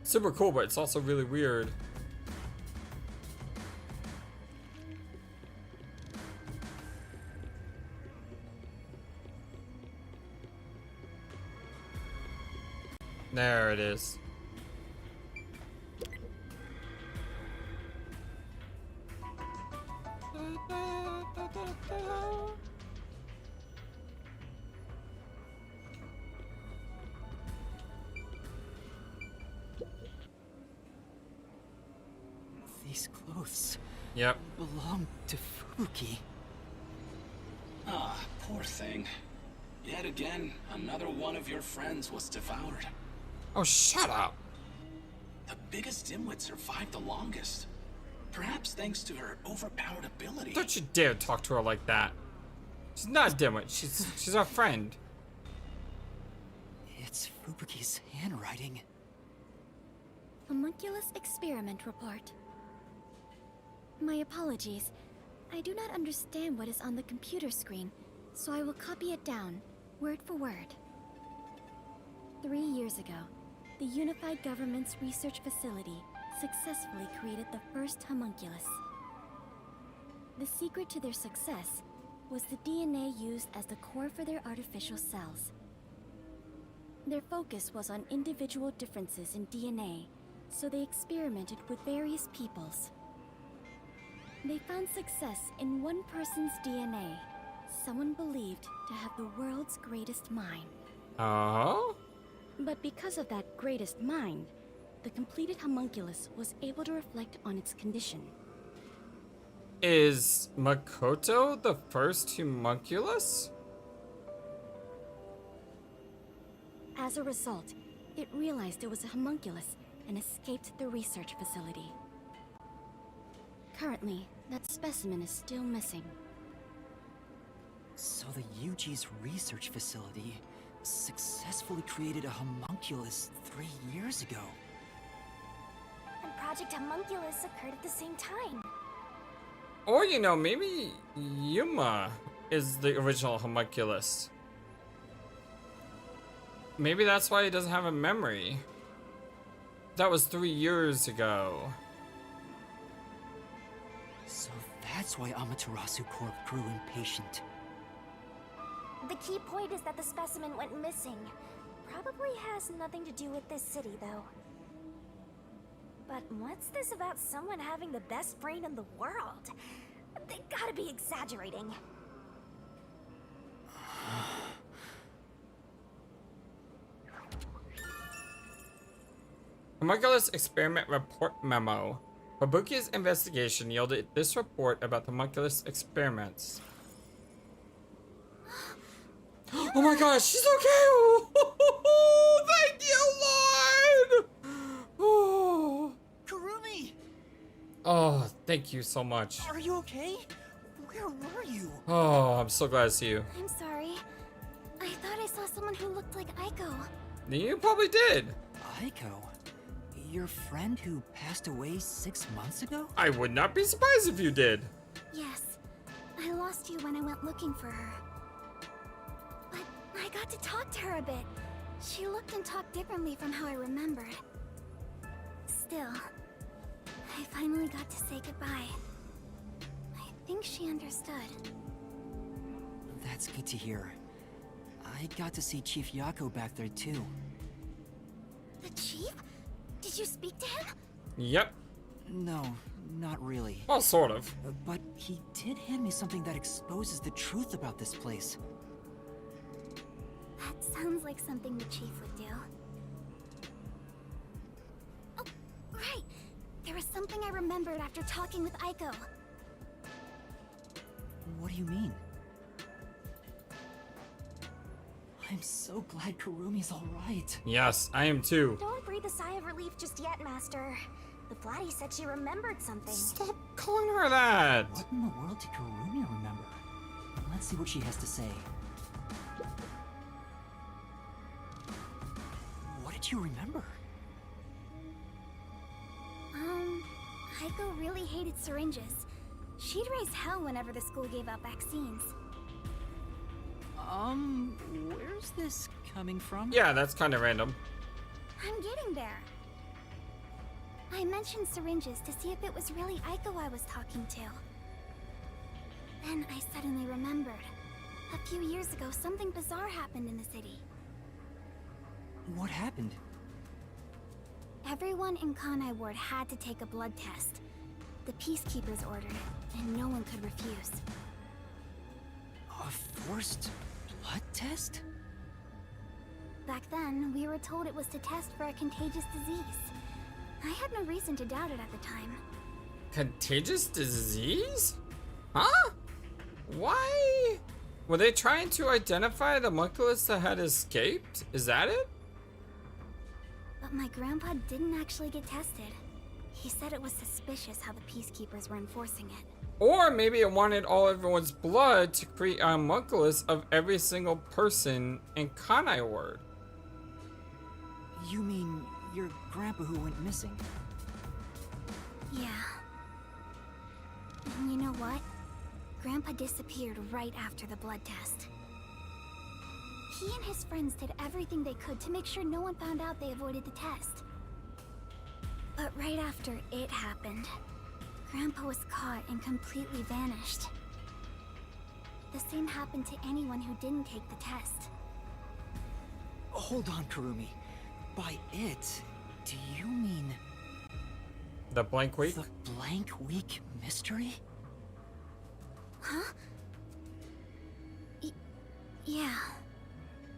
Super cool, but it's also really weird. There it is. These clothes Yep. belong to Fubuki. Ah, poor thing. Yet again, another one of your friends was devoured. Oh, shut up. The biggest dimwit survived the longest. Perhaps thanks to her overpowered ability. Don't you dare talk to her like that. She's not a dimwit. She's our friend. It's Fubuki's handwriting. Homunculus experiment report. My apologies. I do not understand what is on the computer screen, so I will copy it down, word for word. 3 years ago, the Unified Government's research facility successfully created the first homunculus. The secret to their success was the DNA used as the core for their artificial cells. Their focus was on individual differences in DNA, so they experimented with various peoples. They found success in one person's DNA, someone believed to have the world's greatest mind. Oh? But because of that greatest mind, the completed homunculus was able to reflect on its condition. Is Makoto the first homunculus? As a result, it realized it was a homunculus and escaped the research facility. Currently, that specimen is still missing. So the UG's research facility successfully created a homunculus 3 years ago. And Project Homunculus occurred at the same time. Or, you know, maybe Yuma is the original homunculus. Maybe that's why he doesn't have a memory. That was 3 years ago. So that's why Amaterasu Corp grew impatient. The key point is that the specimen went missing. Probably has nothing to do with this city, though. But what's this about someone having the best brain in the world? They gotta be exaggerating. Homunculus experiment report memo. Fubuki's investigation yielded this report about the homunculus experiments. Oh my gosh, she's okay! Thank you, Lord! Oh. Kurumi! Oh, thank you so much. Are you okay? Where were you? Oh, I'm so glad to see you. I'm sorry. I thought I saw someone who looked like Aiko. You probably did. Aiko? Your friend who passed away 6 months ago? I would not be surprised if you did. Yes. I lost you when I went looking for her. But I got to talk to her a bit. She looked and talked differently from how I remembered. Still, I finally got to say goodbye. I think she understood. That's good to hear. I got to see Chief Yako back there too. The chief? Did you speak to him? Yep. No, not really. Well, sort of. But he did hand me something that exposes the truth about this place. That sounds like something the chief would do. Oh, right. There was something I remembered after talking with Aiko. What do you mean? I'm so glad Kurumi's alright. Yes, I am too. Don't breathe a sigh of relief just yet, Master. The Flatty said she remembered something. Stop calling her that! What in the world did Kurumi remember? Let's see what she has to say. What did you remember? Heiko really hated syringes. She'd raise hell whenever the school gave out vaccines. Where's this coming from? Yeah, that's kind of random. I'm getting there. I mentioned syringes to see if it was really Aiko I was talking to. Then I suddenly remembered. A few years ago, something bizarre happened in the city. What happened? Everyone in Kanai Ward had to take a blood test. The Peacekeepers ordered it, and no one could refuse. A forced blood test? Back then, we were told it was to test for a contagious disease. I had no reason to doubt it at the time. Contagious disease? Huh? Why? Were they trying to identify the homunculus that had escaped? Is that it? But my grandpa didn't actually get tested. He said it was suspicious how the Peacekeepers were enforcing it. Or maybe it wanted everyone's blood to create a homunculus of every single person in Kanai Ward. You mean your grandpa who went missing? Yeah. And you know what? Grandpa disappeared right after the blood test. He and his friends did everything they could to make sure no one found out they avoided the test. But right after it happened, Grandpa was caught and completely vanished. The same happened to anyone who didn't take the test. Hold on, Kurumi. By it, do you mean... The blank week? The blank week mystery? Huh? Yeah,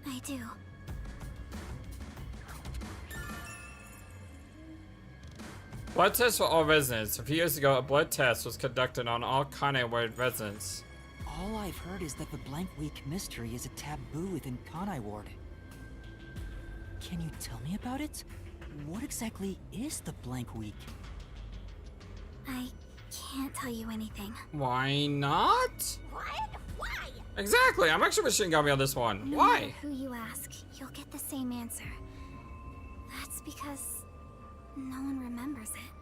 I do. Blood test for all residents. A few years ago, a blood test was conducted on all Kanai Ward residents. All I've heard is that the blank week mystery is a taboo within Kanai Ward. Can you tell me about it? What exactly is the blank week? I can't tell you anything. Why not? What? Why? Exactly. I'm actually with Shinigami on this one. No Why? matter who you ask, you'll get the same answer. That's because no one remembers it.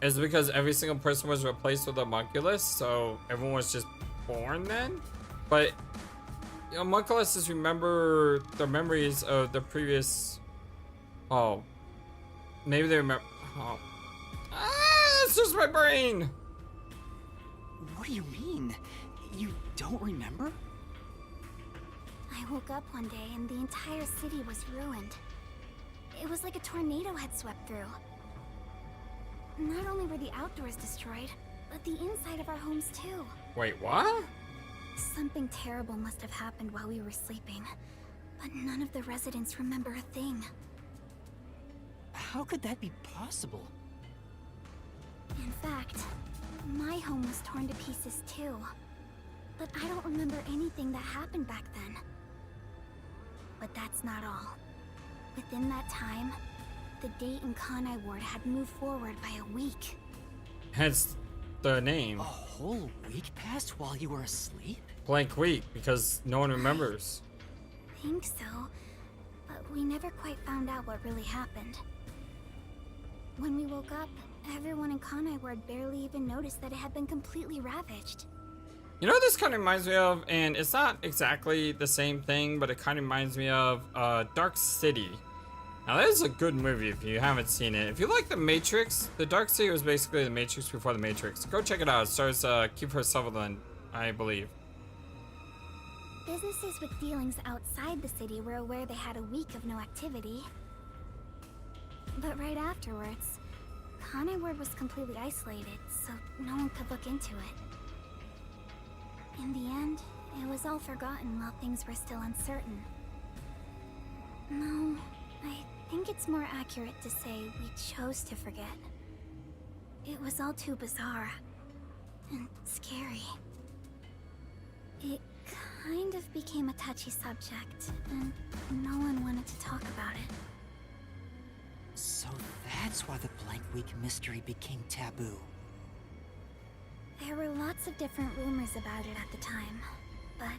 Is it because every single person was replaced with a homunculus, so everyone was just born then? But homunculuses remember the memories of the previous... Oh. Maybe they remember... Oh. Ah, it's just my brain! What do you mean? You don't remember? I woke up one day and the entire city was ruined. It was like a tornado had swept through. Not only were the outdoors destroyed, but the inside of our homes too. Wait, what? Something terrible must have happened while we were sleeping, but none of the residents remember a thing. How could that be possible? In fact, my home was torn to pieces too. But I don't remember anything that happened back then. But that's not all. Within that time, the date in Kanai Ward had moved forward by a week. Hence the name. A whole week passed while you were asleep? Blank week, because no one remembers. Think so, but we never quite found out what really happened. When we woke up, everyone in Kanai Ward barely even noticed that it had been completely ravaged. You know what this kind of reminds me of? And it's not exactly the same thing, but it kind of reminds me of Dark City. Now that is a good movie if you haven't seen it. If you like The Matrix, The Dark City was basically The Matrix before The Matrix. Go check it out. It stars Kiefer Sutherland, I believe. Businesses with dealings outside the city were aware they had a week of no activity. But right afterwards, Kanai Ward was completely isolated, so no one could look into it. In the end, it was all forgotten while things were still uncertain. No, I think it's more accurate to say we chose to forget. It was all too bizarre and scary. It kind of became a touchy subject, and no one wanted to talk about it. So that's why the Blank Week mystery became taboo. There were lots of different rumors about it at the time, but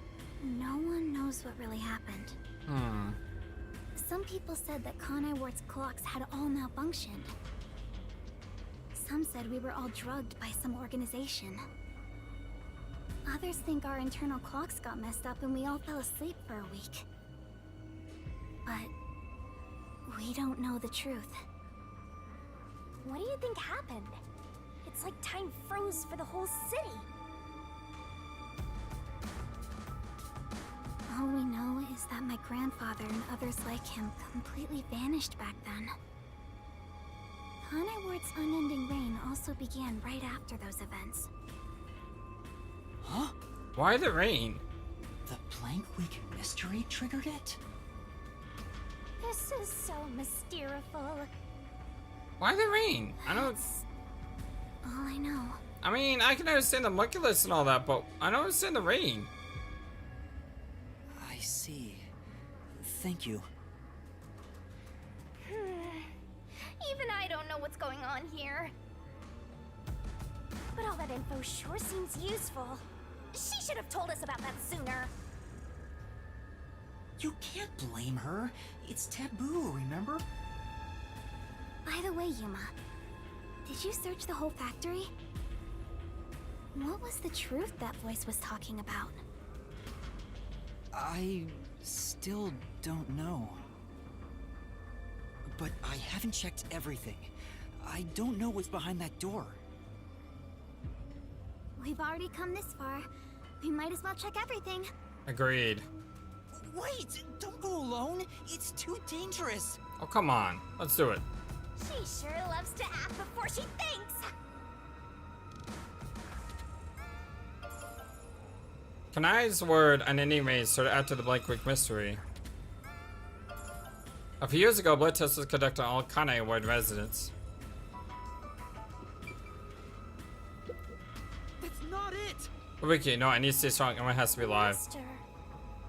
no one knows what really happened. Some people said that Kanai Ward's clocks had all malfunctioned. Some said we were all drugged by some organization. Others think our internal clocks got messed up and we all fell asleep for a week. But we don't know the truth. What do you think happened? It's like time froze for the whole city. All we know is that my grandfather and others like him completely vanished back then. Kanai Ward's unending reign also began right after those events. Huh? Why the rain? The Blank Week mystery triggered it? This is so mysterious. Why the rain? I don't. All I know. I mean, I can understand the homunculus and all that, but I don't understand the rain. I see. Thank you. Even I don't know what's going on here. But all that info sure seems useful. She should have told us about that sooner. You can't blame her. It's taboo, remember? By the way, Yuma, did you search the whole factory? What was the truth that voice was talking about? I still don't know. But I haven't checked everything. I don't know what's behind that door. We've already come this far. We might as well check everything. Agreed. Wait! Don't go alone! It's too dangerous! Oh, come on. Let's do it. She sure loves to act before she thinks. Kanai's word on any rate started after the Blank Week mystery. A few years ago, blood tests was conducted on all Kanai Ward residents. That's not it! Wiki, no, I need to stay strong. Everyone has to be live. Master.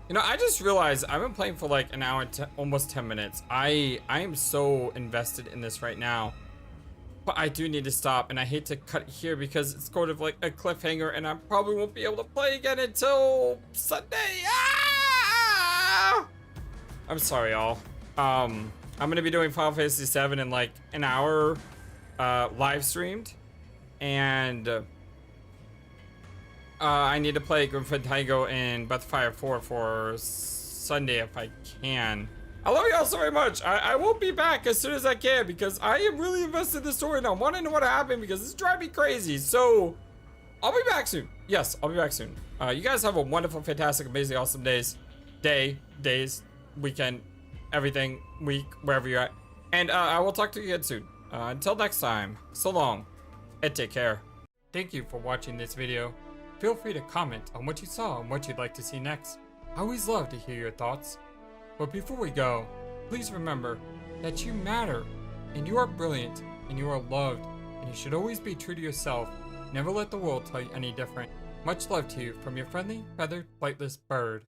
You know, I just realized I've been playing for like an hour, almost 10 minutes. I am so invested in this right now. But I do need to stop, and I hate to cut here because it's sort of like a cliffhanger, and I probably won't be able to play again until Sunday. Ah! I'm sorry, y'all. I'm gonna be doing Final Fantasy VII in like an hour, live streamed, and I need to play Grim Fandango and Breath of Fire 4 for Sunday if I can. I love y'all so very much. I will be back as soon as I can because I am really invested in the story now. I want to know what happened because it's driving me crazy. So I'll be back soon. Yes, I'll be back soon. You guys have a wonderful, fantastic, amazing, awesome days, weekend, everything, week, wherever you're at. And I will talk to you again soon. Until next time, so long and take care. Thank you for watching this video. Feel free to comment on what you saw and what you'd like to see next. I always love to hear your thoughts. But before we go, please remember that you matter, and you are brilliant, and you are loved, and you should always be true to yourself. Never let the world tell you any different. Much love to you from your friendly, feathered, flightless bird.